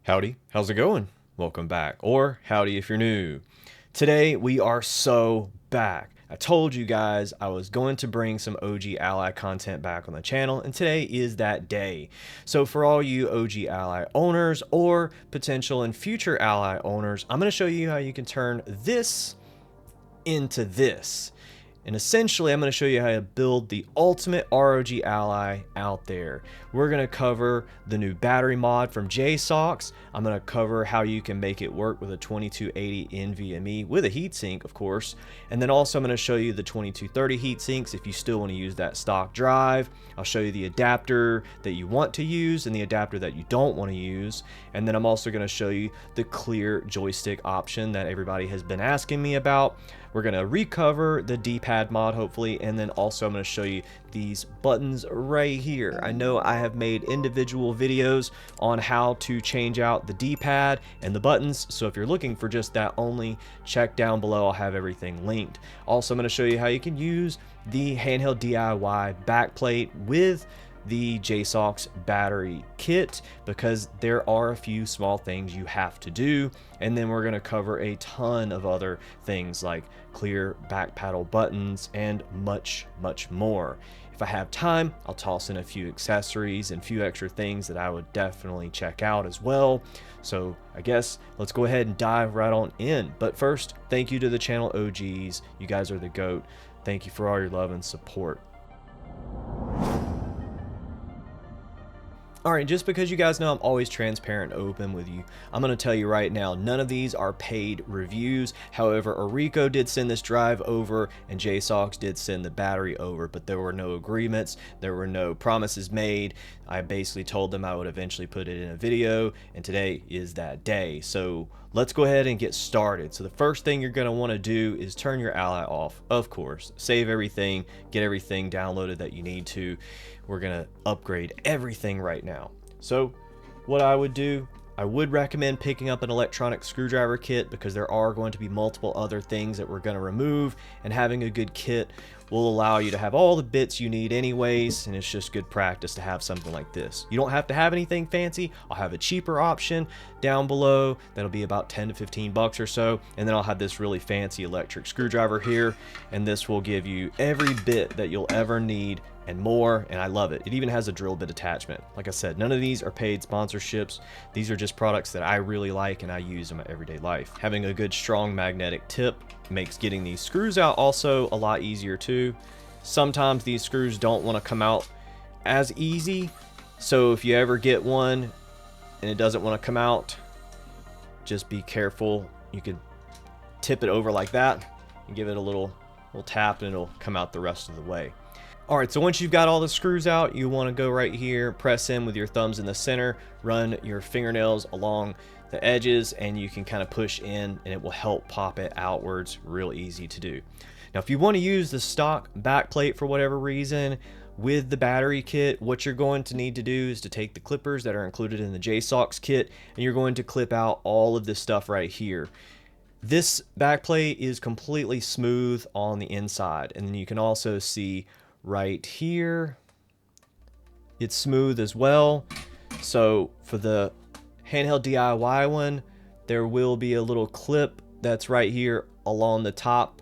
Howdy, how's it going? Welcome back, or howdy if you're new. Today we are so back. I told you guys I was going to bring some OG Ally content back on the channel, and today is that day. So for all you OG Ally owners or potential and future Ally owners, I'm going to show you how you can turn this into this. And essentially, I'm going to show you how to build the ultimate ROG Ally out there. We're going to cover the new battery mod from JSAUX. I'm going to cover how you can make it work with a 2280 NVMe with a heatsink, of course. And then also I'm going to show you the 2230 heatsinks if you still want to use that stock drive. I'll show you the adapter that you want to use and the adapter that you don't want to use. And then I'm also going to show you the clear joystick option that everybody has been asking me about. We're going to recover the D-pad mod, hopefully, and then also I'm going to show you these buttons right here. I know I have made individual videos on how to change out the D-pad and the buttons, so if you're looking for just that only, check down below. I'll have everything linked. Also, I'm going to show you how you can use the handheld DIY backplate with the JSAUX battery kit, because there are a few small things you have to do, and then we're going to cover a ton of other things like clear back paddle buttons and much more. If I have time, I'll toss in a few accessories and a few extra things that I would definitely check out as well. So I guess let's go ahead and dive right on in. But first, thank you to the channel OGs. You guys are the GOAT. Thank you for all your love and support. Alright, just because you guys know I'm always transparent and open with you, I'm going to tell you right now, none of these are paid reviews. However, ORICO did send this drive over and JSAUX did send the battery over, but there were no agreements, there were no promises made. I basically told them I would eventually put it in a video, and today is that day. So let's go ahead and get started. So the first thing you're going to want to do is turn your Ally off, of course. Save everything, get everything downloaded that you need to. We're going to upgrade everything right now. So what I would do, I would recommend picking up an electronic screwdriver kit, because there are going to be multiple other things that we're going to remove, and having a good kit will allow you to have all the bits you need anyways, and it's just good practice to have something like this. You don't have to have anything fancy. I'll have a cheaper option down below that'll be about 10 to 15 bucks or so, and then I'll have this really fancy electric screwdriver here, and this will give you every bit that you'll ever need and more, and I love it. It even has a drill bit attachment. Like I said, none of these are paid sponsorships. These are just products that I really like and I use in my everyday life. Having a good strong magnetic tip makes getting these screws out also a lot easier too. Sometimes these screws don't want to come out as easy, so if you ever get one and it doesn't want to come out, just be careful. You could tip it over like that and give it a little tap, and it'll come out the rest of the way. Alright, so once you've got all the screws out, you want to go right here, press in with your thumbs in the center, run your fingernails along the edges, and you can kind of push in and it will help pop it outwards. Real easy to do. Now if you want to use the stock backplate for whatever reason with the battery kit, what you're going to need to do is to take the clippers that are included in the JSAUX kit, and you're going to clip out all of this stuff right here. This backplate is completely smooth on the inside, and then you can also see right here it's smooth as well. So for the handheld DIY one, there will be a little clip that's right here along the top,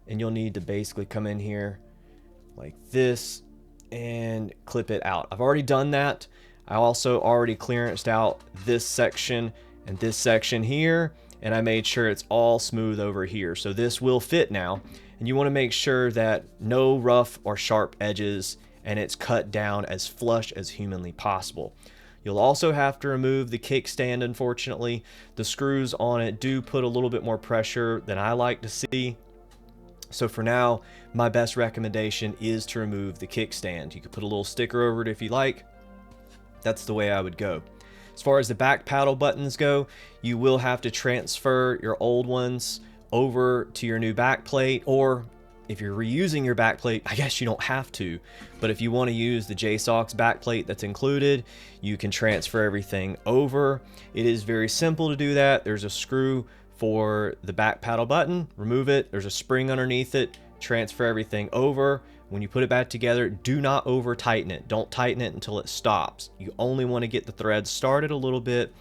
and you'll need to basically come in here like this and clip it out. I've already done that. I also already clearanced out this section and this section here, and I made sure it's all smooth over here, so this will fit now. And you want to make sure that no rough or sharp edges, and it's cut down as flush as humanly possible. You'll also have to remove the kickstand. Unfortunately, the screws on it do put a little bit more pressure than I like to see. So for now, my best recommendation is to remove the kickstand. You could put a little sticker over it if you like. That's the way I would go. As far as the back paddle buttons go, you will have to transfer your old ones over to your new backplate, or if you're reusing your backplate, I guess you don't have to, but if you want to use the JSAUX backplate that's included, you can transfer everything over. It is very simple to do that. There's a screw for the back paddle button, remove it, there's a spring underneath it, transfer everything over. When you put it back together, do not over tighten it. Don't tighten it until it stops. You only want to get the threads started a little bit,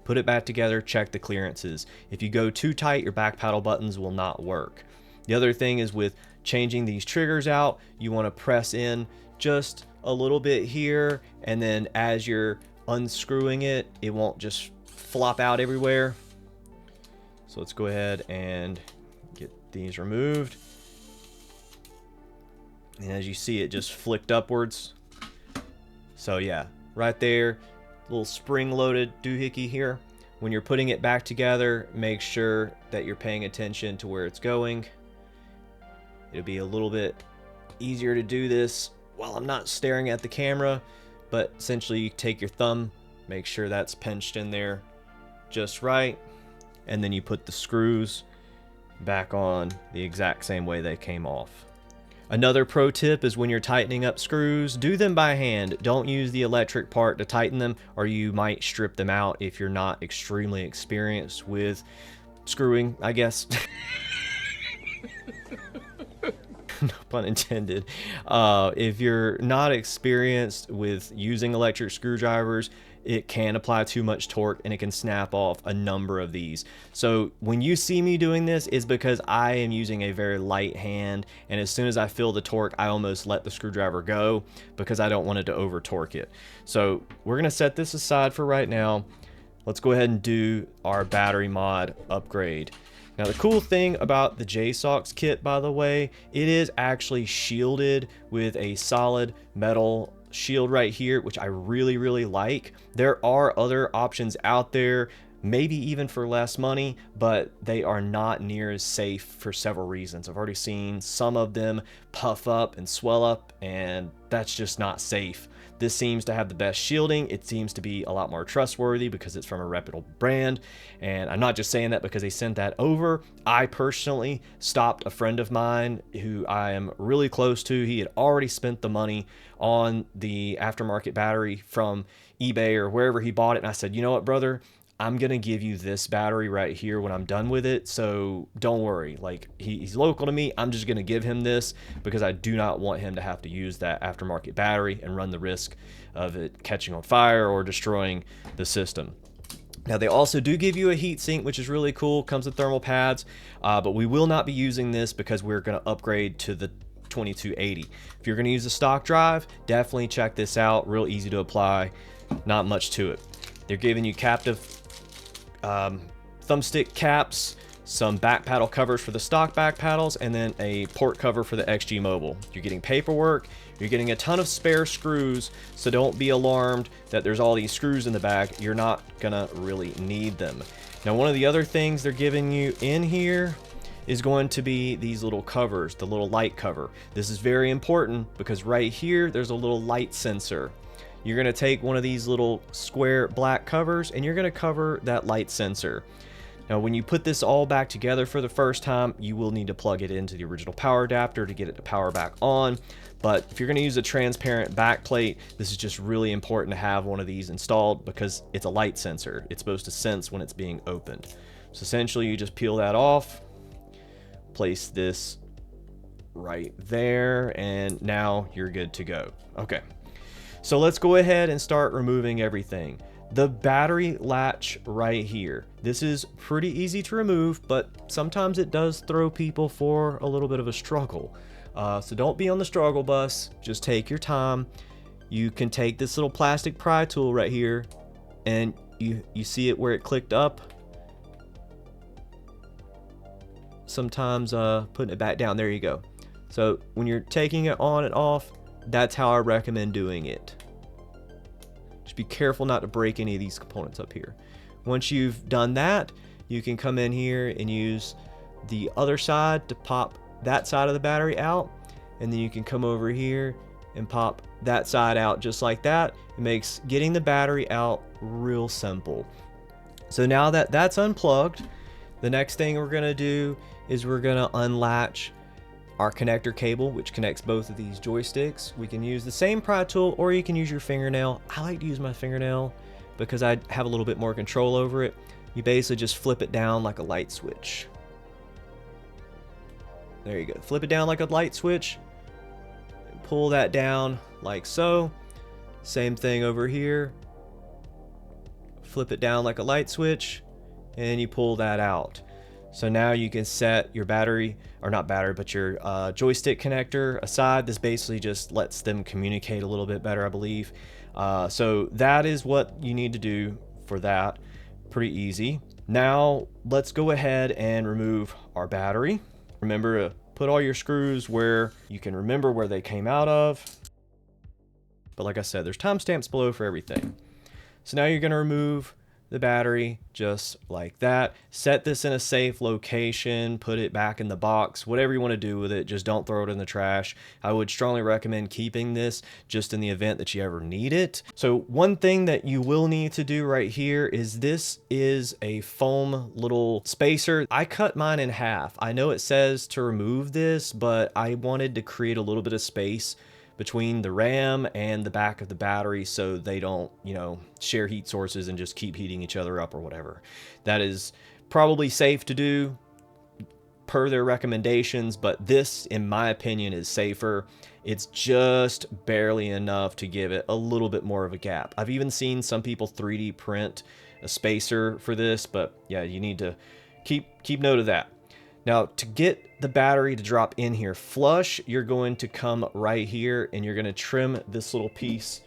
put it back together, check the clearances. If you go too tight, your back paddle buttons will not work. The other thing is with changing these triggers out, you want to press in just a little bit here, and then as you're unscrewing it, it won't just flop out everywhere. So let's go ahead and get these removed. And as you see, it just flicked upwards. So yeah, right there, little spring-loaded doohickey here. When you're putting it back together, make sure that you're paying attention to where it's going. It'll be a little bit easier to do this while I'm not staring at the camera, but essentially you take your thumb, make sure that's pinched in there just right, and then you put the screws back on the exact same way they came off. Another pro tip is when you're tightening up screws, do them by hand. Don't use the electric part to tighten them, or you might strip them out if you're not extremely experienced with screwing, I guess. No pun intended. If you're not experienced with using electric screwdrivers, it can apply too much torque and it can snap off a number of these. So when you see me doing this, is because I am using a very light hand, and as soon as I feel the torque, I almost let the screwdriver go because I don't want it to over torque it. So we're gonna set this aside for right now. Let's go ahead and do our battery mod upgrade. Now the cool thing about the JSAUX kit, by the way, it is actually shielded with a solid metal shield right here, which I really like. There are other options out there, maybe even for less money, but they are not near as safe for several reasons. I've already seen some of them puff up and swell up, and that's just not safe. This seems to have the best shielding. It seems to be a lot more trustworthy because it's from a reputable brand. And I'm not just saying that because they sent that over. I personally stopped a friend of mine who I am really close to. He had already spent the money on the aftermarket battery from eBay or wherever he bought it. And I said, you know what, brother? I'm gonna give you this battery right here when I'm done with it, so don't worry. Like, he's local to me. I'm just gonna give him this because I do not want him to have to use that aftermarket battery and run the risk of it catching on fire or destroying the system. Now they also do give you a heatsink, which is really cool. Comes with thermal pads, but we will not be using this because we're gonna upgrade to the 2280. If you're gonna use a stock drive, definitely check this out. Real easy to apply, not much to it. They're giving you captive thumbstick caps, some back paddle covers for the stock back paddles, and then a port cover for the XG Mobile. You're getting paperwork, you're getting a ton of spare screws, so don't be alarmed that there's all these screws in the back. You're not gonna really need them. Now, one of the other things they're giving you in here is going to be these little covers, the little light cover. This is very important because right here, there's a little light sensor. You're going to take one of these little square black covers and you're going to cover that light sensor. Now, when you put this all back together for the first time, you will need to plug it into the original power adapter to get it to power back on. But if you're going to use a transparent backplate, this is just really important to have one of these installed because it's a light sensor. It's supposed to sense when it's being opened. So essentially, you just peel that off, place this right there, and now you're good to go. Okay. So let's go ahead and start removing everything. The battery latch right here. This is pretty easy to remove, but sometimes it does throw people for a little bit of a struggle. So don't be on the struggle bus. Just take your time. You can take this little plastic pry tool right here, and you see it where it clicked up. Sometimes putting it back down. There you go. So when you're taking it on and off, that's how I recommend doing it. Just be careful not to break any of these components up here. Once you've done that, you can come in here and use the other side to pop that side of the battery out, and then you can come over here and pop that side out just like that. It makes getting the battery out real simple. So now that that's unplugged, the next thing we're gonna do is we're gonna unlatch our connector cable, which connects both of these joysticks. We can use the same pry tool, or you can use your fingernail. I like to use my fingernail because I have a little bit more control over it. You basically just flip it down like a light switch. There you go. Flip it down like a light switch. Pull that down like so. Same thing over here. flip it down like a light switch, and you pull that out. So now you can set your battery, or not battery, but your joystick connector aside. This basically just lets them communicate a little bit better, I believe. So that is what you need to do for that. Pretty easy. Now let's go ahead and remove our battery. Remember to put all your screws where you can remember where they came out of. But like I said, there's timestamps below for everything. So now you're going to remove the battery just like that. Set this in a safe location, put it back in the box, whatever you want to do with it. Just don't throw it in the trash. I would strongly recommend keeping this just in the event that you ever need it. So one thing that you will need to do right here is this is a foam little spacer. I cut mine in half. I know it says to remove this, but I wanted to create a little bit of space between the RAM and the back of the battery so they don't, you know, share heat sources and just keep heating each other up or whatever. That is probably safe to do per their recommendations, but this, in my opinion, is safer. It's just barely enough to give it a little bit more of a gap. I've even seen some people 3D print a spacer for this, but yeah, you need to keep note of that. Now, to get the battery to drop in here flush, you're going to come right here and you're going to trim this little piece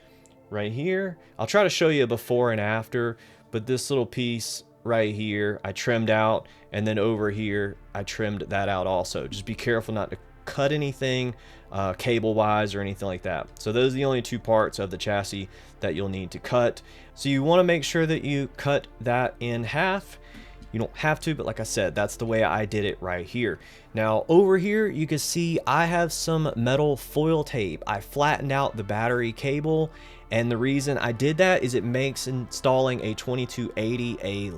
right here. I'll try to show you a before and after, but this little piece right here, I trimmed out, and then over here, I trimmed that out also. Just be careful not to cut anything cable-wise or anything like that. So those are the only two parts of the chassis that you'll need to cut. So you want to make sure that you cut that in half. You don't have to, but like I said, that's the way I did it right here. Now over here, you can see I have some metal foil tape. I flattened out the battery cable, and the reason I did that is it makes installing a 2280 a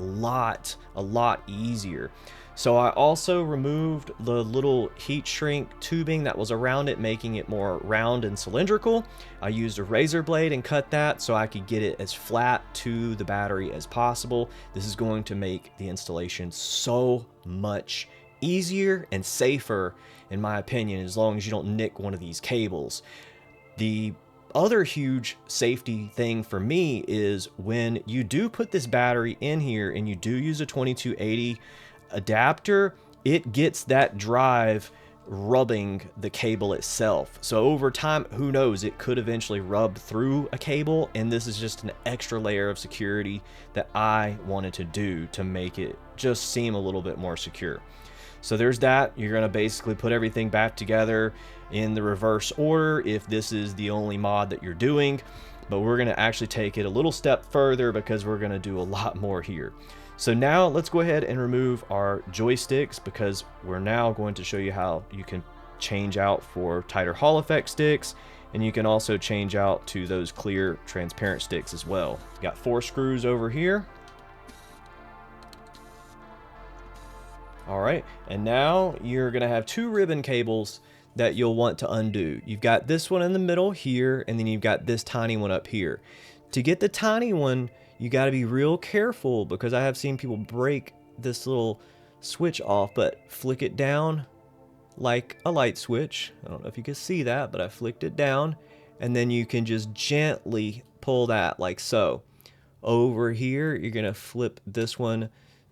lot easier. So I also removed the little heat shrink tubing that was around it, making it more round and cylindrical. I used a razor blade and cut that so I could get it as flat to the battery as possible. This is going to make the installation so much easier and safer, in my opinion, as long as you don't nick one of these cables. The other huge safety thing for me is when you do put this battery in here and you do use a 2280 adapter, it gets that drive rubbing the cable itself. So over time, who knows, it could eventually rub through a cable, and this is just an extra layer of security that I wanted to do to make it just seem a little bit more secure. So there's that. You're going to basically put everything back together in the reverse order if this is the only mod that you're doing, but we're going to actually take it a little step further because we're going to do a lot more here. So now let's go ahead and remove our joysticks, because we're now going to show you how you can change out for tighter Hall effect sticks, and you can also change out to those clear transparent sticks as well. Got 4 screws over here. All right, and now you're gonna have 2 ribbon cables that you'll want to undo. You've got this one in the middle here, and then you've got this tiny one up here. To get the tiny one, you got to be real careful, because I have seen people break this little switch off, but flick it down like a light switch. I don't know if you can see that, but I flicked it down, and then you can just gently pull that like so. Over here, you're going to flip this one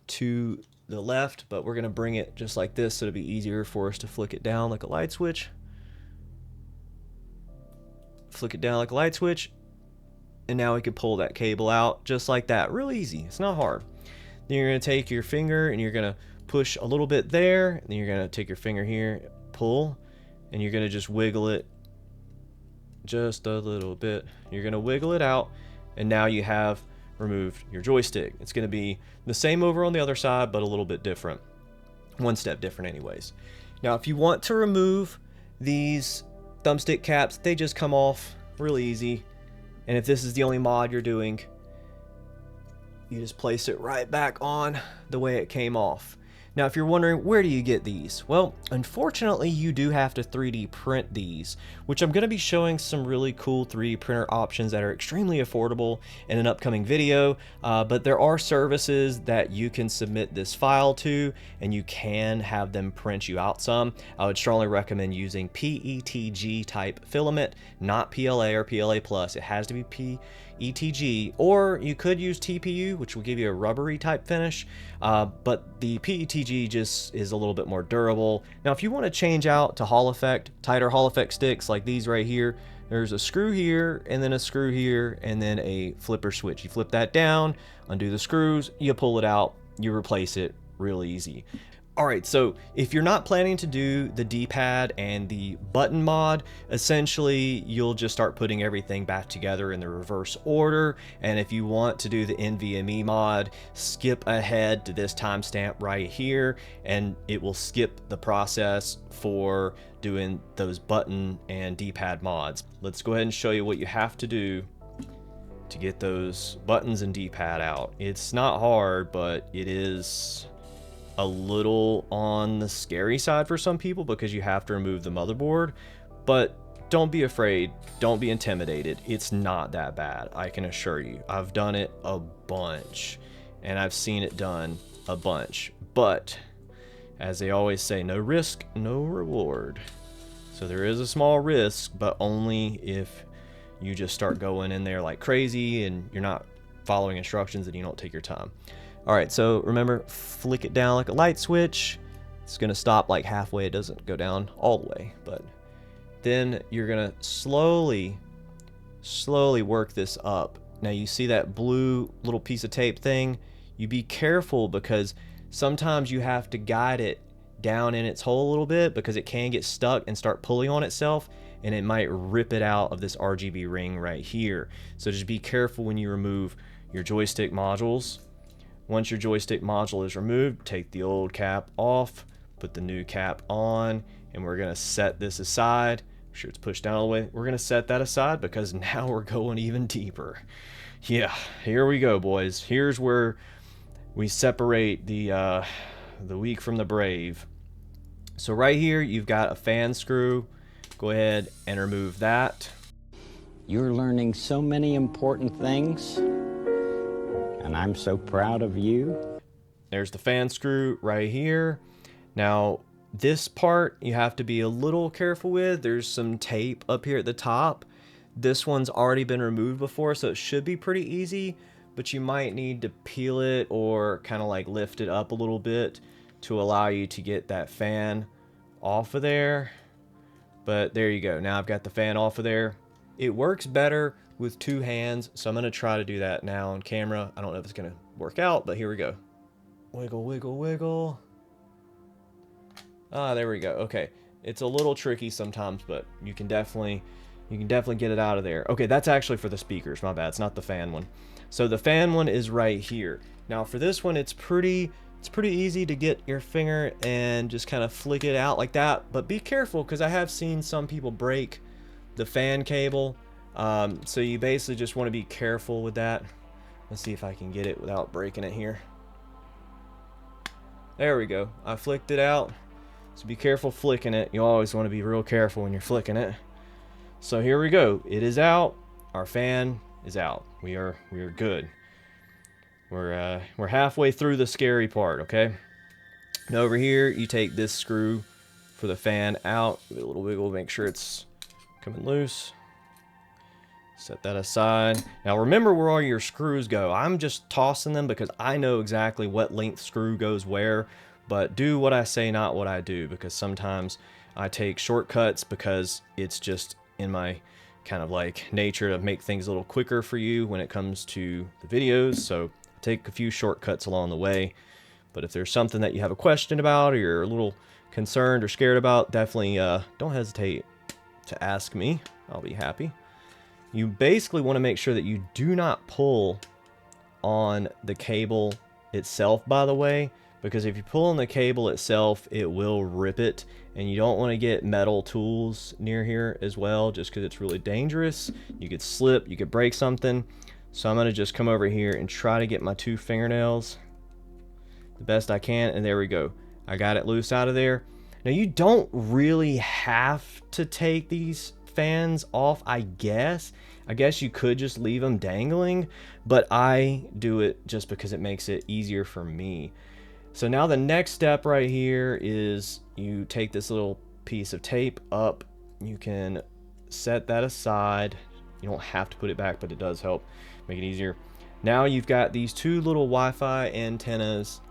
to the left, but we're going to bring it just like this so it'll be easier for us to flick it down like a light switch. Flick it down like a light switch. And now we can pull that cable out just like that. Real easy. It's not hard. Then you're going to take your finger and you're going to push a little bit there. And then you're going to take your finger here, pull, and you're going to just wiggle it just a little bit. You're going to wiggle it out, and now you have removed your joystick. It's going to be the same over on the other side, but a little bit different. One step different anyways. Now, if you want to remove these thumbstick caps, they just come off real easy. And if this is the only mod you're doing, you just place it right back on the way it came off. Now, if you're wondering, where do you get these? Well, unfortunately, you do have to 3D print these, which I'm going to be showing some really cool 3D printer options that are extremely affordable in an upcoming video. But there are services that you can submit this file to, and you can have them print you out some. I would strongly recommend using PETG type filament, not PLA or PLA+. It has to be ETG, or you could use TPU, which will give you a rubbery type finish, but the PETG just is a little bit more durable. Now if you want to change out to Hall effect, tighter Hall effect sticks like these right here, there's a screw here and then a screw here and then a flipper switch. You flip that down, undo the screws, you pull it out, you replace it real easy. Alright, so if you're not planning to do the D-pad and the button mod, essentially you'll just start putting everything back together in the reverse order. And if you want to do the NVMe mod, skip ahead to this timestamp right here and it will skip the process for doing those button and D-pad mods. Let's go ahead and show you what you have to do to get those buttons and D-pad out. It's not hard, but it is a little on the scary side for some people because you have to remove the motherboard, but don't be afraid, don't be intimidated. It's not that bad, I can assure you. I've done it a bunch and I've seen it done a bunch, but as they always say, no risk, no reward. So there is a small risk, but only if you just start going in there like crazy and you're not following instructions and you don't take your time. Alright, so remember, flick it down like a light switch. It's going to stop like halfway. It doesn't go down all the way, but then you're going to slowly work this up. Now you see that blue little piece of tape thing? You be careful because sometimes you have to guide it down in its hole a little bit because it can get stuck and start pulling on itself and it might rip it out of this RGB ring right here. So just be careful when you remove your joystick modules. Once your joystick module is removed, take the old cap off, put the new cap on, and we're going to set this aside. Make sure it's pushed down all the way. We're going to set that aside because now we're going even deeper. Yeah, here we go, boys. Here's where we separate the weak from the brave. So right here, you've got a fan screw. Go ahead and remove that. You're learning so many important things. And I'm so proud of you. There's the fan screw right here. Now, this part you have to be a little careful with. There's some tape up here at the top. This one's already been removed before, so it should be pretty easy, but you might need to peel it or kind of like lift it up a little bit to allow you to get that fan off of there. But there you go. Now I've got the fan off of there. It works better with two hands, so I'm going to try to do that now on camera. I don't know if it's going to work out, but here we go. Wiggle, wiggle, wiggle. Ah, there we go. Okay, it's a little tricky sometimes, but you can definitely get it out of there. Okay, that's actually for the speakers. My bad. It's not the fan one. So the fan one is right here. Now for this one, it's pretty easy to get your finger and just kind of flick it out like that. But be careful because I have seen some people break the fan cable. So you basically just want to be careful with that. Let's see if I can get it without breaking it here. There we go. I flicked it out. So be careful flicking it. You always want to be real careful when you're flicking it. So here we go. It is out. Our fan is out. We are good. We're halfway through the scary part, okay? Now over here, you take this screw for the fan out. Give it a little wiggle, make sure it's coming loose. Set that aside. Now remember where all your screws go. I'm just tossing them because I know exactly what length screw goes where, but do what I say, not what I do, because sometimes I take shortcuts because it's just in my kind of like nature to make things a little quicker for you when it comes to the videos. So take a few shortcuts along the way. But if there's something that you have a question about or you're a little concerned or scared about, definitely don't hesitate to ask me. I'll be happy. You basically want to make sure that you do not pull on the cable itself, by the way, because if you pull on the cable itself, it will rip it, and you don't want to get metal tools near here as well, just because it's really dangerous. You could slip, you could break something. So I'm going to just come over here and try to get my two fingernails the best I can, and there we go. I got it loose out of there. Now you don't really have to take these fans off, I guess you could just leave them dangling, but I do it just because it makes it easier for me. So now the next step right here is you take this little piece of tape up, you can set that aside You don't have to put it back, but it does help make it easier. Now you've got these two little Wi-Fi antennas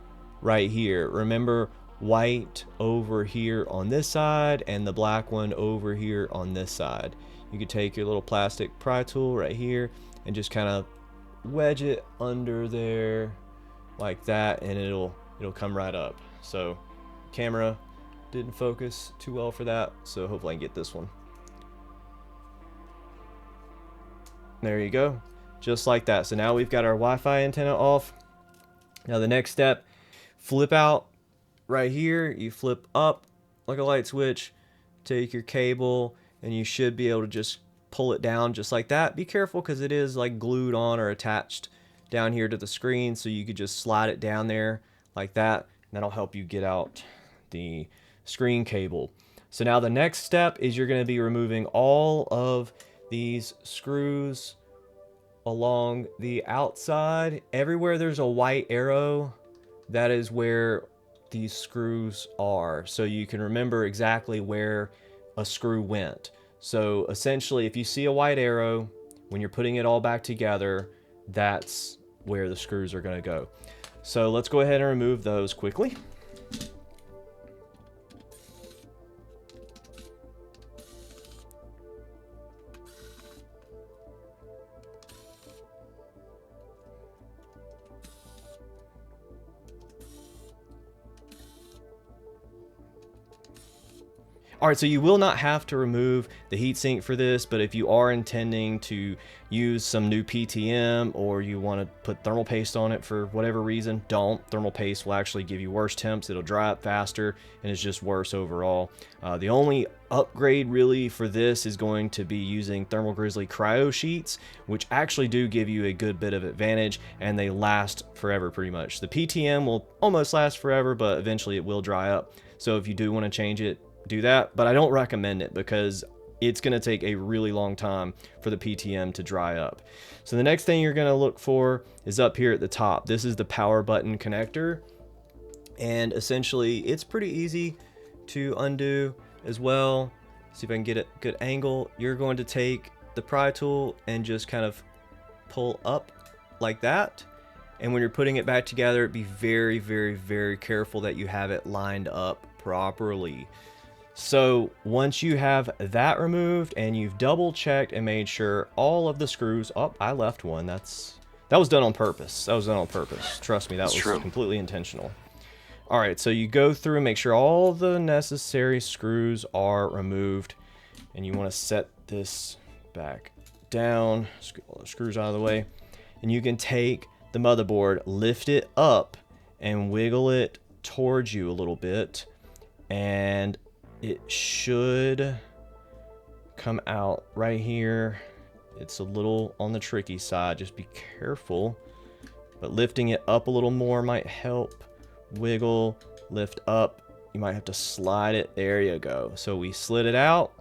right here. Remember, white over here on this side and the black one over here on this side. You could take your little plastic pry tool right here and just kind of wedge it under there like that, and it'll come right up. So camera didn't focus too well for that, so hopefully I can get this one. There you go, just like that. So now we've got our Wi-Fi antenna off. Now the next step, flip out right here, you flip up like a light switch, take your cable, and you should be able to just pull it down just like that. Be careful because it is like glued on or attached down here to the screen, so you could just slide it down there like that, and that'll help you get out the screen cable. So now the next step is you're going to be removing all of these screws along the outside. Everywhere there's a white arrow, that is where these screws are, so you can remember exactly where a screw went. So essentially, if you see a white arrow when you're putting it all back together, that's where the screws are going to go. So let's go ahead and remove those quickly. Alright, so you will not have to remove the heatsink for this, but if you are intending to use some new PTM or you want to put thermal paste on it for whatever reason, don't. Thermal paste will actually give you worse temps, it'll dry up faster, and it's just worse overall. The only upgrade really for this is going to be using Thermal Grizzly cryo sheets, which actually do give you a good bit of advantage, and they last forever pretty much. The PTM will almost last forever, but eventually it will dry up. So if you do want to change it, do that, but I don't recommend it because it's going to take a really long time for the PTM to dry up. So the next thing you're going to look for is up here at the top. This is the power button connector, and essentially it's pretty easy to undo as well. See if I can get a good angle. You're going to take the pry tool and just kind of pull up like that, and when you're putting it back together, be very, very, very careful that you have it lined up properly. So once you have that removed and you've double checked and made sure all of the screws, oh, I left one. That was done on purpose. That was done on purpose. Trust me, that was completely intentional. All right, so you go through and make sure all the necessary screws are removed, and you want to set this back down, get all the screws out of the way, and you can take the motherboard, lift it up, and wiggle it towards you a little bit, and it should come out right here. It's a little on the tricky side, just be careful, but lifting it up a little more might help. Wiggle, lift up, you might have to slide it. There you go. So we slid it out.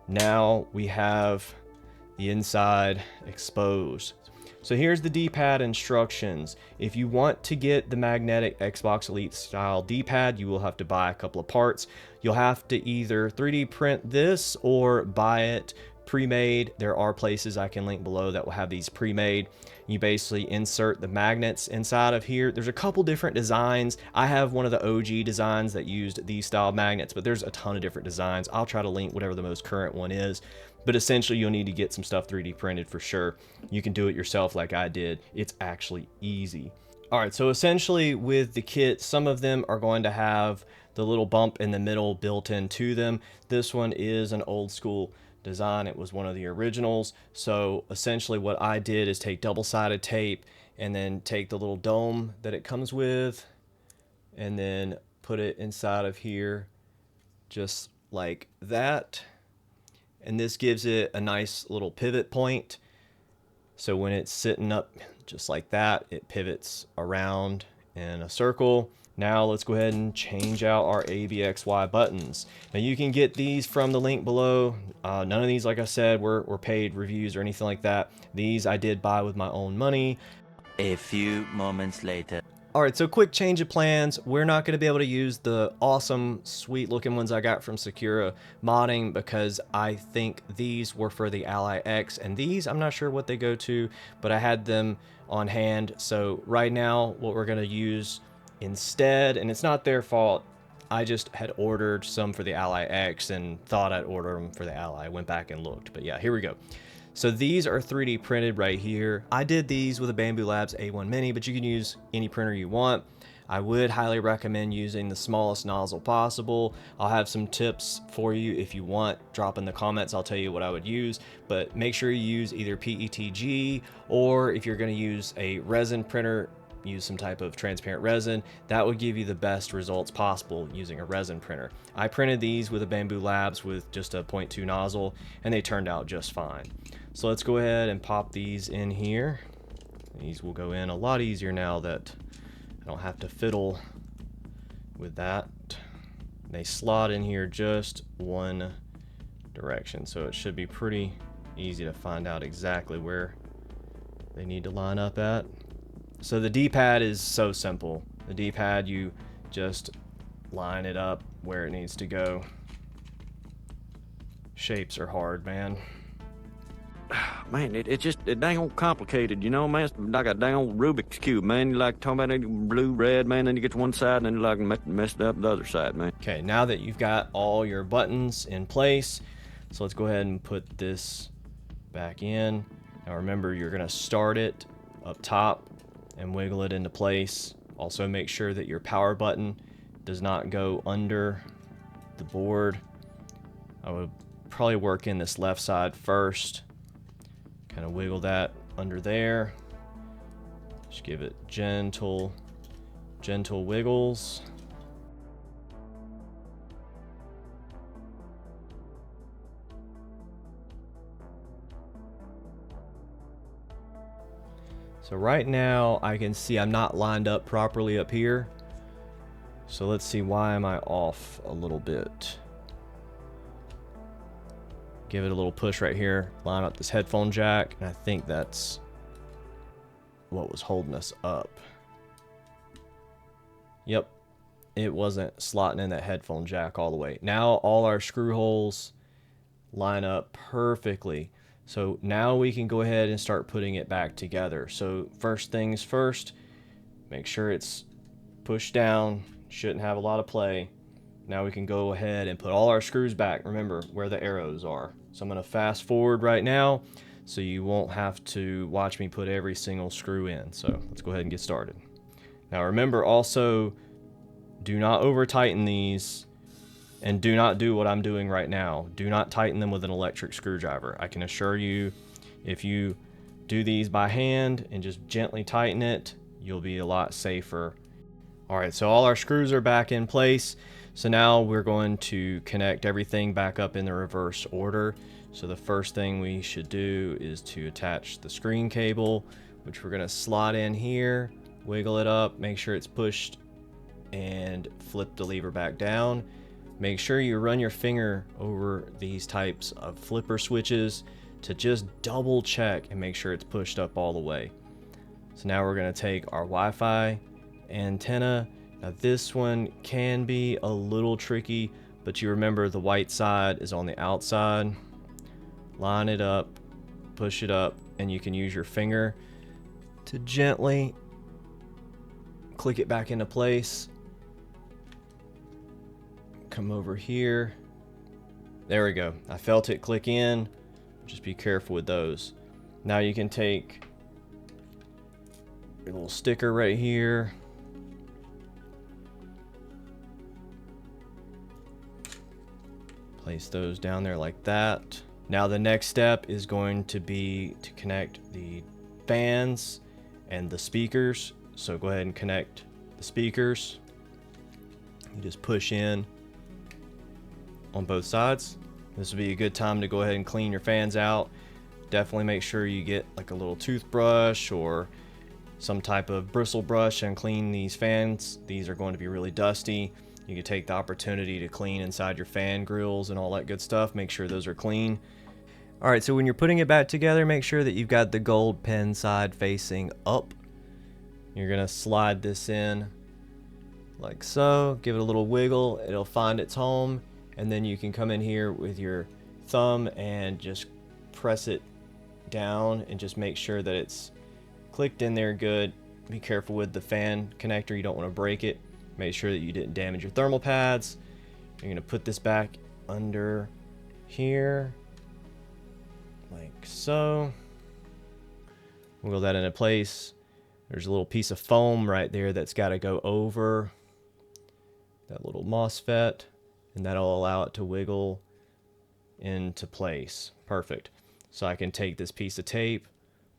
Now we have the inside exposed. So here's the D-pad instructions. If you want to get the magnetic Xbox Elite style D-pad, you will have to buy a couple of parts. You'll have to either 3D print this or buy it pre-made. There are places I can link below that will have these pre-made. You basically insert the magnets inside of here. There's a couple different designs. I have one of the OG designs that used these style magnets, but there's a ton of different designs. I'll try to link whatever the most current one is. But essentially, you'll need to get some stuff 3D printed for sure. You can do it yourself like I did. It's actually easy. All right, so essentially with the kit, some of them are going to have the little bump in the middle built into them. This one is an old school design. It was one of the originals. So essentially what I did is take double-sided tape and then take the little dome that it comes with and then put it inside of here just like that. And this gives it a nice little pivot point. So when it's sitting up just like that, it pivots around in a circle. Now let's go ahead and change out our abxy buttons. Now you can get these from the link below. None of these, like I said, were paid reviews or anything like that. These I did buy with my own money. A few moments later. Alright, so quick change of plans. We're not going to be able to use the awesome, sweet looking ones I got from Secura Modding because I think these were for the Ally X, and these, I'm not sure what they go to, but I had them on hand. So right now, what we're going to use instead, and it's not their fault, I just had ordered some for the Ally X and thought I'd order them for the Ally. I went back and looked, but yeah, here we go. So these are 3D printed right here. I did these with a Bambu Labs A1 Mini, but you can use any printer you want. I would highly recommend using the smallest nozzle possible. I'll have some tips for you if you want. Drop in the comments, I'll tell you what I would use, but make sure you use either PETG, or if you're gonna use a resin printer, use some type of transparent resin. That would give you the best results possible using a resin printer. I printed these with a Bambu Labs with just a 0.2 nozzle, and they turned out just fine. So let's go ahead and pop these in here. These will go in a lot easier now that I don't have to fiddle with that. They slot in here just one direction, so it should be pretty easy to find out exactly where they need to line up at. So the D-pad is so simple. The D-pad, you just line it up where it needs to go. Shapes are hard, man. Man, it dang old complicated, you know, man. It's like a dang old Rubik's Cube, man. You like talking about it, blue, red, man, then you get to one side and then you like messed up the other side, man. Okay, now that you've got all your buttons in place, so let's go ahead and put this back in. Now remember, you're gonna start it up top and wiggle it into place. Also make sure that your power button does not go under the board. I would probably work in this left side first. Kind of wiggle that under there. Just give it gentle wiggles. So right now I can see I'm not lined up properly up here. So let's see, why am I off a little bit? Give it a little push right here, line up this headphone jack, and I think that's what was holding us up. Yep, it wasn't slotting in that headphone jack all the way. Now all our screw holes line up perfectly. So now we can go ahead and start putting it back together. So first things first, make sure it's pushed down, shouldn't have a lot of play. Now we can go ahead and put all our screws back. Remember where the arrows are. So I'm going to fast forward right now so you won't have to watch me put every single screw in. So let's go ahead and get started. Now remember also, do not over tighten these, and do not do what I'm doing right now. Do not tighten them with an electric screwdriver. I can assure you, if you do these by hand and just gently tighten it, you'll be a lot safer. Alright, so all our screws are back in place. So now we're going to connect everything back up in the reverse order. So the first thing we should do is to attach the screen cable, which we're going to slot in here, wiggle it up, make sure it's pushed, and flip the lever back down. Make sure you run your finger over these types of flipper switches to just double check and make sure it's pushed up all the way. So now we're going to take our Wi-Fi antenna. Now this one can be a little tricky, but you remember the white side is on the outside. Line it up, push it up, and you can use your finger to gently click it back into place. Come over here. There we go. I felt it click in. Just be careful with those. Now you can take your little sticker right here. Place those down there like that. Now the next step is going to be to connect the fans and the speakers. So go ahead and connect the speakers. You just push in on both sides. This would be a good time to go ahead and clean your fans out. Definitely make sure you get like a little toothbrush or some type of bristle brush and clean these fans. These are going to be really dusty. You can take the opportunity to clean inside your fan grills and all that good stuff. Make sure those are clean. Alright, so when you're putting it back together, make sure that you've got the gold pen side facing up. You're gonna slide this in like so, give it a little wiggle, it'll find its home, and then you can come in here with your thumb and just press it down and just make sure that it's clicked in there good. Be careful with the fan connector, you don't want to break it. Make sure that you didn't damage your thermal pads. You're gonna put this back under here like so. Wiggle that into place. There's a little piece of foam right there that's got to go over that little MOSFET, and that'll allow it to wiggle into place. Perfect. So I can take this piece of tape,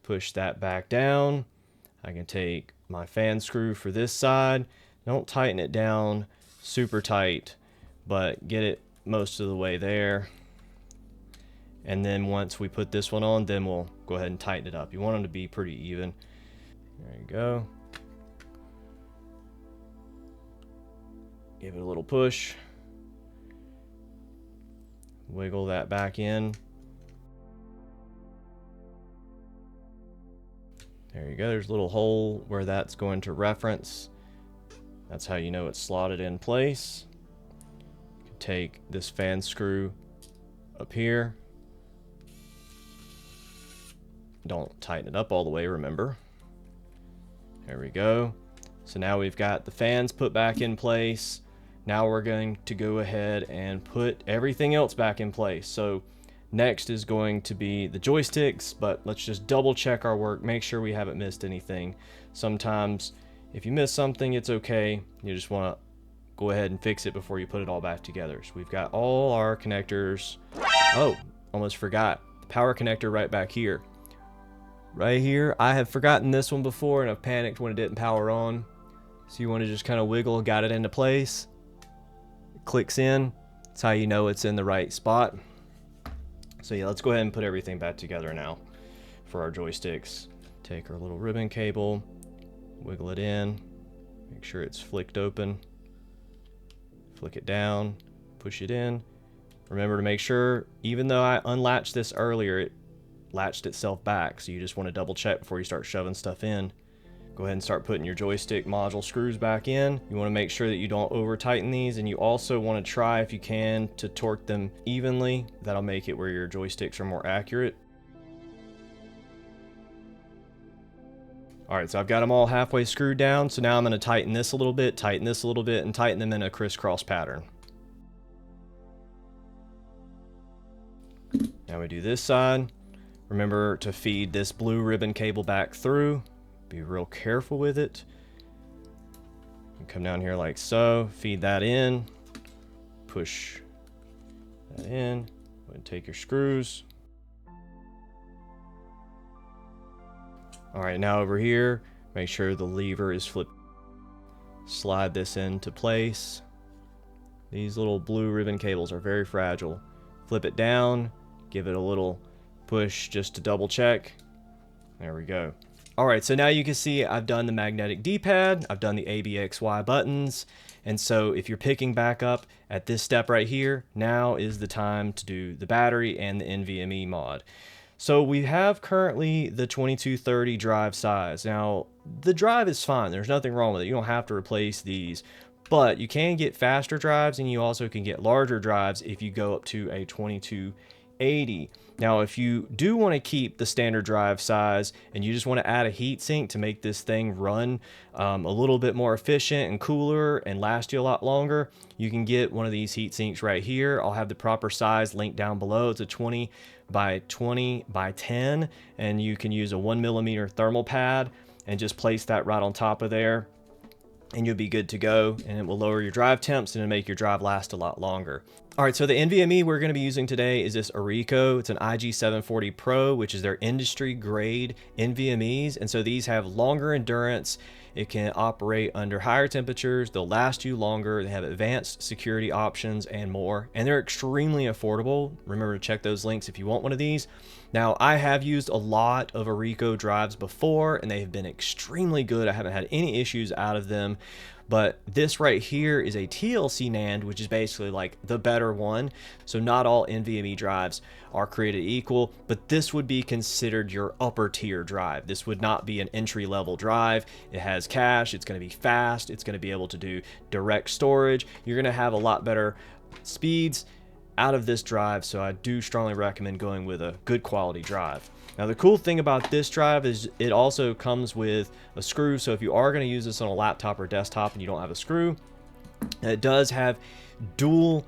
push that back down. I can take my fan screw for this side. Don't tighten it down super tight, but get it most of the way there. And then once we put this one on, then we'll go ahead and tighten it up. You want them to be pretty even. There you go. Give it a little push. Wiggle that back in. There you go. There's a little hole where that's going to reference. That's how you know it's slotted in place. You can take this fan screw up here. Don't tighten it up all the way, remember. There we go. So now we've got the fans put back in place. Now we're going to go ahead and put everything else back in place. So next is going to be the joysticks, but let's just double check our work, make sure we haven't missed anything. Sometimes if you miss something, it's okay. You just want to go ahead and fix it before you put it all back together. So we've got all our connectors. Oh, almost forgot. The power connector right back here. Right here, I have forgotten this one before and I've panicked when it didn't power on. So you want to just kind of wiggle, got it into place. It clicks in. That's how you know it's in the right spot. So yeah, let's go ahead and put everything back together now for our joysticks. Take our little ribbon cable, wiggle it in, make sure it's flicked open. Flick it down, push it in. Remember to make sure, even though I unlatched this earlier, it latched itself back, so you just want to double check before you start shoving stuff in. Go ahead and start putting your joystick module screws back in. You want to make sure that you don't over tighten these, and you also want to try, if you can, to torque them evenly. That'll make it where your joysticks are more accurate. Alright, so I've got them all halfway screwed down, so now I'm going to tighten this a little bit, tighten this a little bit, and tighten them in a crisscross pattern. Now we do this side. Remember to feed this blue ribbon cable back through. Be real careful with it. You come down here like so, feed that in, push that in, go ahead and take your screws. Alright, now over here, make sure the lever is flipped. Slide this into place. These little blue ribbon cables are very fragile. Flip it down, give it a little push just to double check. There we go. Alright, so now you can see I've done the magnetic D-pad, I've done the ABXY buttons, and so if you're picking back up at this step right here, now is the time to do the battery and the NVMe mod. So we have currently the 2230 drive size. Now, the drive is fine, there's nothing wrong with it, you don't have to replace these, but you can get faster drives and you also can get larger drives if you go up to a 2280. Now, if you do want to keep the standard drive size and you just want to add a heatsink to make this thing run a little bit more efficient and cooler and last you a lot longer, you can get one of these heatsinks right here. I'll have the proper size linked down below. It's a 20 by 20 by 10, and you can use a 1mm thermal pad and just place that right on top of there, and you'll be good to go, and it will lower your drive temps and it'll make your drive last a lot longer. All right, so the NVMe we're going to be using today is this ORICO. It's an IG740 Pro, which is their industry grade NVMe's, and so these have longer endurance. It can operate under higher temperatures, they'll last you longer, they have advanced security options and more, and they're extremely affordable. Remember to check those links if you want one of these. Now, I have used a lot of ORICO drives before, and they have been extremely good. I haven't had any issues out of them. But this right here is a TLC NAND, which is basically like the better one. So not all NVMe drives are created equal, but this would be considered your upper tier drive. This would not be an entry level drive. It has cache, it's going to be fast, it's going to be able to do direct storage. You're going to have a lot better speeds out of this drive, so I do strongly recommend going with a good quality drive. Now the cool thing about this drive is it also comes with a screw, so if you are going to use this on a laptop or desktop and you don't have a screw, it does have dual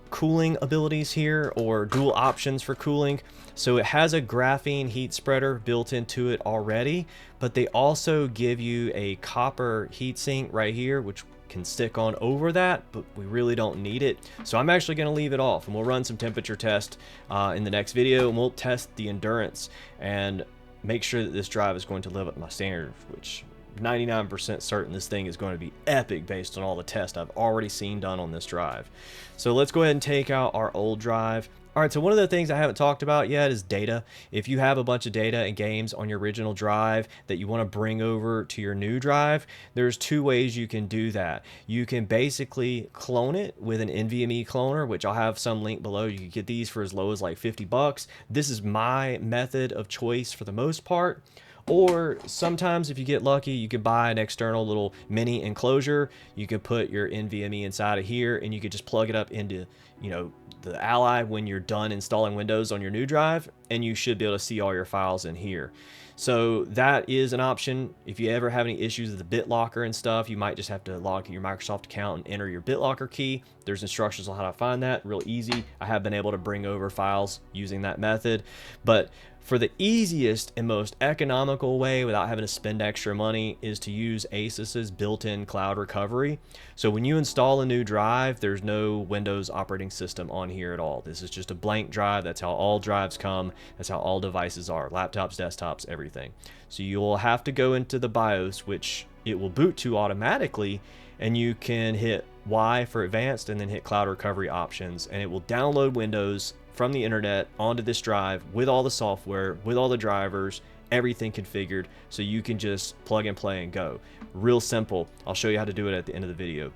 cooling abilities here, or dual options for cooling. So it has a graphene heat spreader built into it already, but they also give you a copper heatsink right here, which can stick on over that, but we really don't need it. So I'm actually going to leave it off, and we'll run some temperature test in the next video, and we'll test the endurance and make sure that this drive is going to live up to my standards, which 99% certain this thing is going to be epic based on all the tests I've already seen done on this drive. So let's go ahead and take out our old drive. All right, so one of the things I haven't talked about yet is data. If you have a bunch of data and games on your original drive that you want to bring over to your new drive, there's two ways you can do that. You can basically clone it with an NVMe cloner, which I'll have some link below. You can get these for as low as like 50 bucks. This is my method of choice for the most part. Or sometimes if you get lucky, you can buy an external little mini enclosure. You can put your NVMe inside of here, and you could just plug it up into, you know, the Ally when you're done installing Windows on your new drive, and you should be able to see all your files in here. So that is an option. If you ever have any issues with the BitLocker and stuff, you might just have to log in your Microsoft account and enter your BitLocker key. There's instructions on how to find that, real easy. I have been able to bring over files using that method. But for the easiest and most economical way without having to spend extra money is to use Asus's built-in cloud recovery. So when you install a new drive, there's no Windows operating system on here at all. This is just a blank drive. That's how all drives come. That's how all devices are, laptops, desktops, everything. So you'll have to go into the BIOS, which it will boot to automatically, and you can hit Y for advanced and then hit cloud recovery options, and it will download Windows from the internet onto this drive with all the software, with all the drivers, everything configured, so you can just plug and play and go. Real simple. I'll show you how to do it at the end of the video.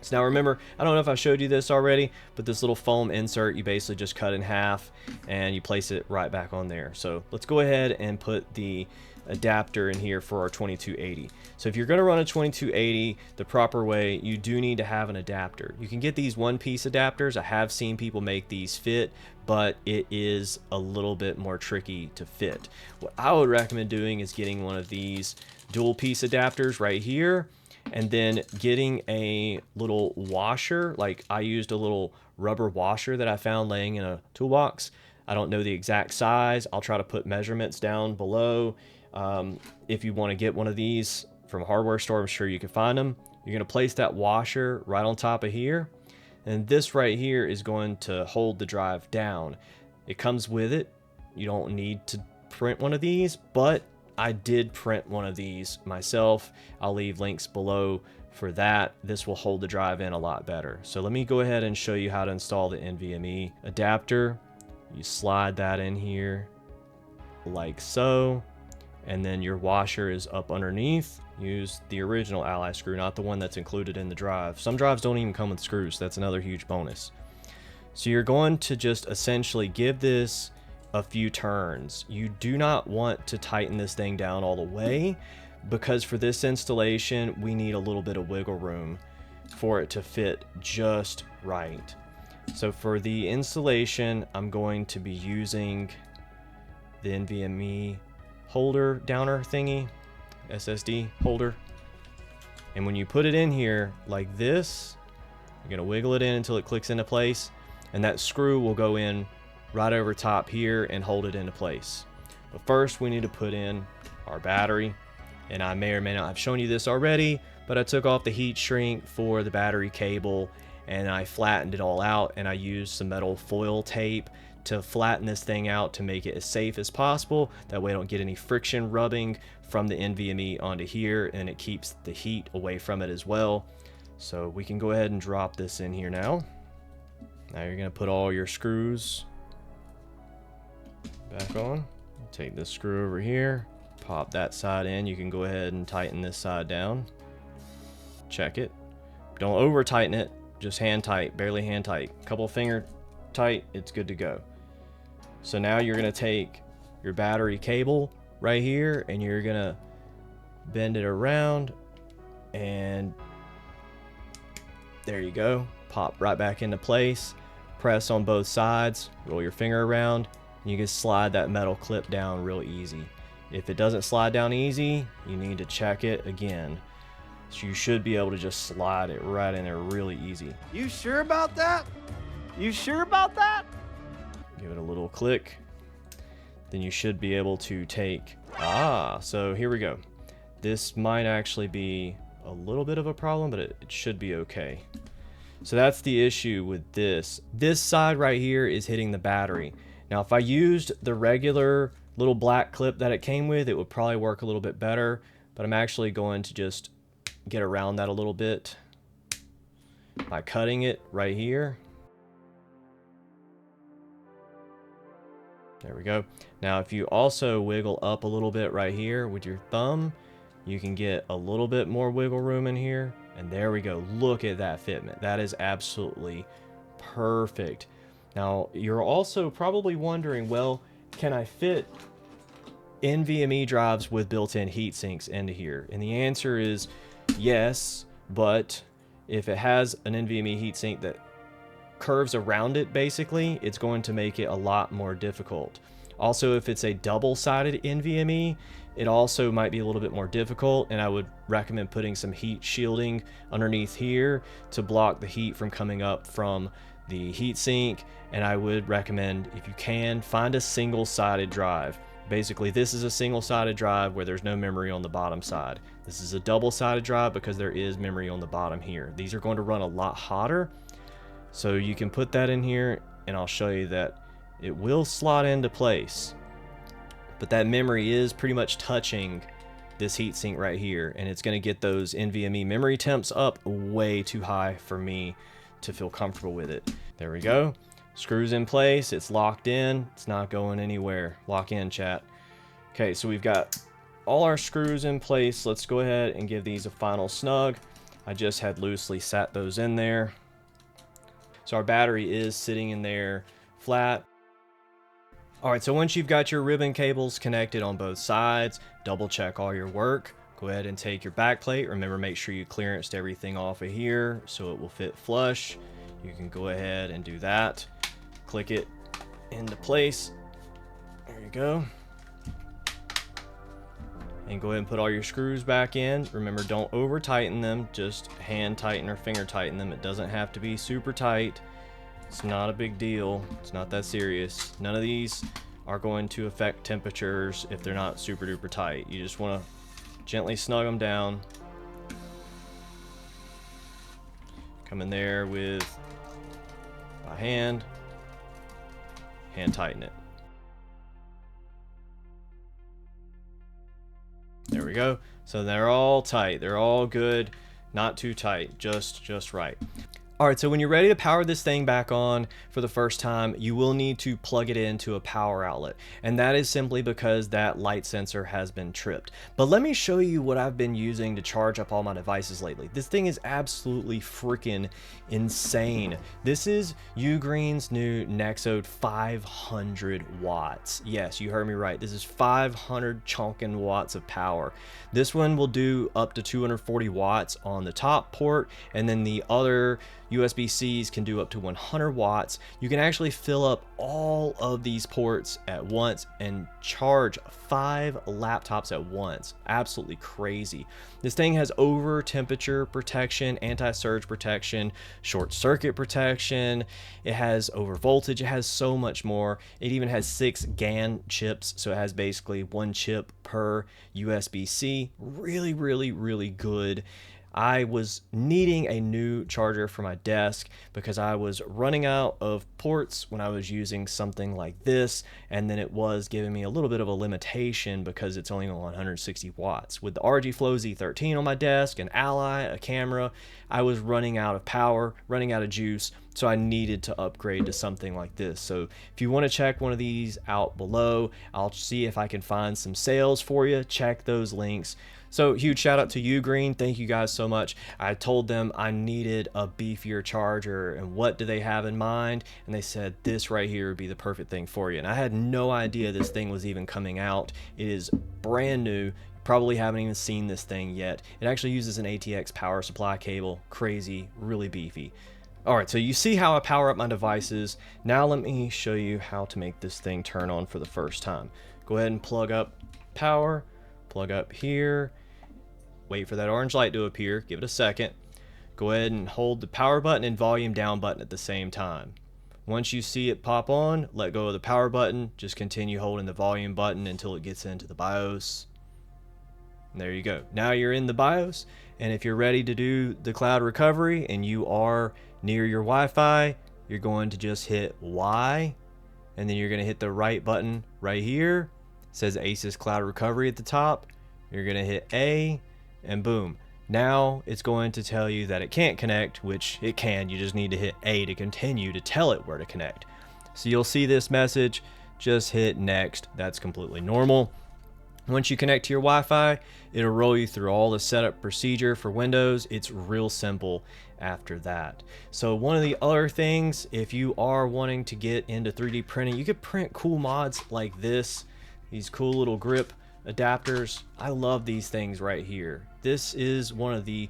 So now remember, I don't know if I showed you this already, but this little foam insert, you basically just cut in half and you place it right back on there. So let's go ahead and put the adapter in here for our 2280. So if you're going to run a 2280 the proper way, you do need to have an adapter. You can get these one-piece adapters. I have seen people make these fit, but it is a little bit more tricky to fit. What I would recommend doing is getting one of these dual-piece adapters right here, and then getting a little washer. Like I used a little rubber washer that I found laying in a toolbox. I don't know the exact size. I'll try to put measurements down below. If you want to get one of these from a hardware store, I'm sure you can find them. You're going to place that washer right on top of here, and this right here is going to hold the drive down. It comes with it. You don't need to print one of these, but I did print one of these myself. I'll leave links below for that. This will hold the drive in a lot better. So let me go ahead and show you how to install the NVMe adapter. You slide that in here like so, and then your washer is up underneath. Use the original Ally screw, not the one that's included in the drive. Some drives don't even come with screws. That's another huge bonus. So you're going to just essentially give this a few turns. You do not want to tighten this thing down all the way, because for this installation we need a little bit of wiggle room for it to fit just right. So for the installation, I'm going to be using the NVMe holder downer thingy, SSD holder, and when you put it in here like this, you're gonna wiggle it in until it clicks into place, and that screw will go in right over top here and hold it into place. But first we need to put in our battery, and I may or may not have shown you this already, but I took off the heat shrink for the battery cable and I flattened it all out, and I used some metal foil tape to flatten this thing out to make it as safe as possible. That way I don't get any friction rubbing from the NVMe onto here, and it keeps the heat away from it as well. So we can go ahead and drop this in here now. Now you're going to put all your screws back on. Take this screw over here, pop that side in. You can go ahead and tighten this side down check it. Don't over tighten it, just hand tight, barely hand tight. Couple finger tight, it's good to go. So now you're gonna take your battery cable right here and you're gonna bend it around, and there you go. Pop right back into place. Press on both sides, roll your finger around, and you can slide that metal clip down real easy. If it doesn't slide down easy, you need to check it again. So you should be able to just slide it right in there really easy. You sure about that? You sure about that? Give it a little click. Then you should be able to take, so here we go. This might actually be a little bit of a problem, but it should be okay. So that's the issue with this. This side right here is hitting the battery. Now, if I used the regular little black clip that it came with, it would probably work a little bit better, but I'm actually going to just get around that a little bit by cutting it right here. There we go. Now, if you also wiggle up a little bit right here with your thumb, you can get a little bit more wiggle room in here. And there we go. Look at that fitment. That is absolutely perfect. Now, you're also probably wondering, well, can I fit NVMe drives with built-in heat sinks into here? And the answer is yes, but if it has an NVMe heatsink that curves around it, basically, it's going to make it a lot more difficult. Also, if it's a double-sided NVMe, it also might be a little bit more difficult, and I would recommend putting some heat shielding underneath here to block the heat from coming up from the heatsink. And I would recommend, if you can, find a single-sided drive. Basically, this is a single-sided drive where there's no memory on the bottom side. This is a double-sided drive because there is memory on the bottom here. These are going to run a lot hotter, so you can put that in here, and I'll show you that it will slot into place. But that memory is pretty much touching this heatsink right here, and it's going to get those NVMe memory temps up way too high for me to feel comfortable with it. There we go. Screws in place. It's locked in. It's not going anywhere. Lock in, chat. Okay, so we've got all our screws in place. Let's go ahead and give these a final snug. I just had loosely sat those in there. So our battery is sitting in there flat. Alright, so once you've got your ribbon cables connected on both sides, double check all your work. Go ahead and take your backplate. Remember, make sure you clearanced everything off of here so it will fit flush. You can go ahead and do that. Click it into place. There you go. And go ahead and put all your screws back in. Remember, don't over tighten them, just hand tighten or finger tighten them. It doesn't have to be super tight. It's not a big deal. It's not that serious. None of these are going to affect temperatures if they're not super duper tight. You just want to gently snug them down. Come in there with a hand tighten it. There we go. So they're all tight. They're all good. Not too tight. Just right. Alright, so when you're ready to power this thing back on for the first time, you will need to plug it into a power outlet. And that is simply because that light sensor has been tripped. But let me show you what I've been using to charge up all my devices lately. This thing is absolutely freaking insane. This is Ugreen's new Nexode 500 watts. Yes, you heard me right. This is 500 chonkin watts of power. This one will do up to 240 watts on the top port, and then the other USB-Cs can do up to 100 watts. You can actually fill up all of these ports at once and charge 5 laptops at once. Absolutely crazy. This thing has over temperature protection, anti-surge protection, short circuit protection. It has over voltage. It has so much more. It even has 6 GaN chips, so it has basically 1 chip per USB-C. Really good. I was needing a new charger for my desk because I was running out of ports when I was using something like this, and then it was giving me a little bit of a limitation because it's only on 160 watts. With the RG Flow Z13 on my desk, an Ally, a camera, I was running out of power, running out of juice, so I needed to upgrade to something like this. So if you want to check one of these out below, I'll see if I can find some sales for you. Check those links. So huge shout out to you, Green. Thank you guys so much. I told them I needed a beefier charger, and what do they have in mind? And they said this right here would be the perfect thing for you. And I had no idea this thing was even coming out. It is brand new. You probably haven't even seen this thing yet. It actually uses an ATX power supply cable. Crazy, really beefy. All right, so you see how I power up my devices. Now let me show you how to make this thing turn on for the first time. Go ahead and plug up power, plug up here. Wait for that orange light to appear, give it a second. Go ahead and hold the power button and volume down button at the same time. Once you see it pop on, let go of the power button, just continue holding the volume button until it gets into the BIOS. And there you go. Now you're in the BIOS, and if you're ready to do the cloud recovery and you are near your Wi-Fi, you're going to just hit Y, and then you're going to hit the right button right here. It says ASUS Cloud Recovery at the top. You're going to hit A, and boom. Now it's going to tell you that it can't connect, which it can. You just need to hit A to continue to tell it where to connect. So you'll see this message, just hit next. That's completely normal. Once you connect to your Wi-Fi, it'll roll you through all the setup procedure for Windows. It's real simple after that. So one of the other things, if you are wanting to get into 3D printing, you could print cool mods like this, these cool little grip adapters. I love these things right here. This is one of the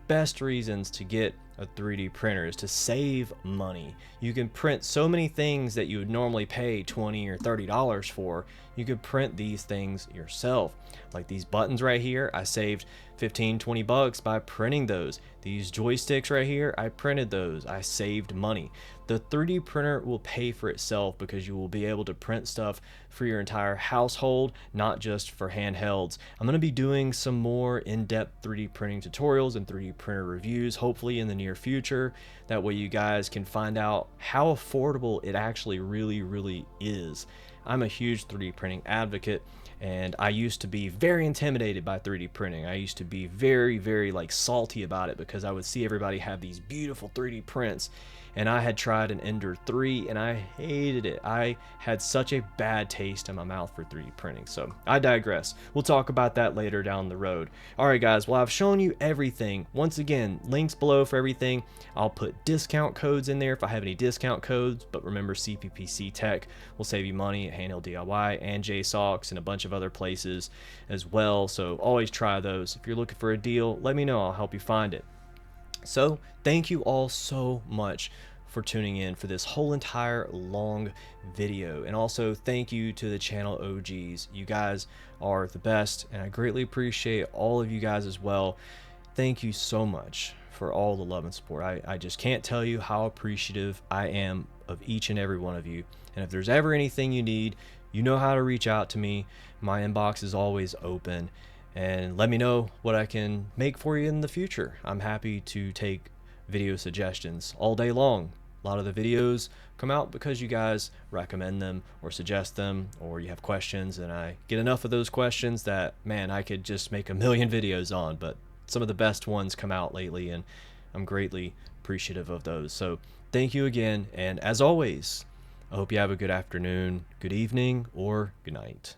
best reasons to get a 3D printer, is to save money. You can print so many things that you would normally pay $20 or $30 for. You could print these things yourself. Like these buttons right here, I saved 15-20 bucks by printing those. These joysticks right here, I printed those. I saved money. The 3D printer will pay for itself because you will be able to print stuff for your entire household, not just for handhelds. I'm going to be doing some more in-depth 3D printing tutorials and 3D printer reviews, hopefully in the near future. That way you guys can find out how affordable it actually really is. I'm a huge 3D printing advocate, and I used to be very intimidated by 3D printing. I used to be very like salty about it because I would see everybody have these beautiful 3D prints, and I had tried an Ender 3 and I hated it. I had such a bad taste in my mouth for 3D printing. So I digress. We'll talk about that later down the road. All right guys, well, I've shown you everything. Once again, links below for everything. I'll put discount codes in there if I have any discount codes, but remember CPPC Tech will save you money at Handhelddiy and JSAUX and a bunch of other places as well. So always try those. If you're looking for a deal, let me know. I'll help you find it. So thank you all so much for tuning in for this whole entire long video, and also thank you to the channel OGs. You guys are the best, and I greatly appreciate all of you guys as well. Thank you so much for all the love and support. I just can't tell you how appreciative I am of each and every one of you. And if there's ever anything you need, you know how to reach out to me. My inbox is always open, and let me know what I can make for you in the future. I'm happy to take video suggestions all day long. A lot of the videos come out because you guys recommend them or suggest them, or you have questions, and I get enough of those questions that, man, I could just make a million videos on. But some of the best ones come out lately, and I'm greatly appreciative of those. So thank you again, and as always, I hope you have a good afternoon, good evening, or good night.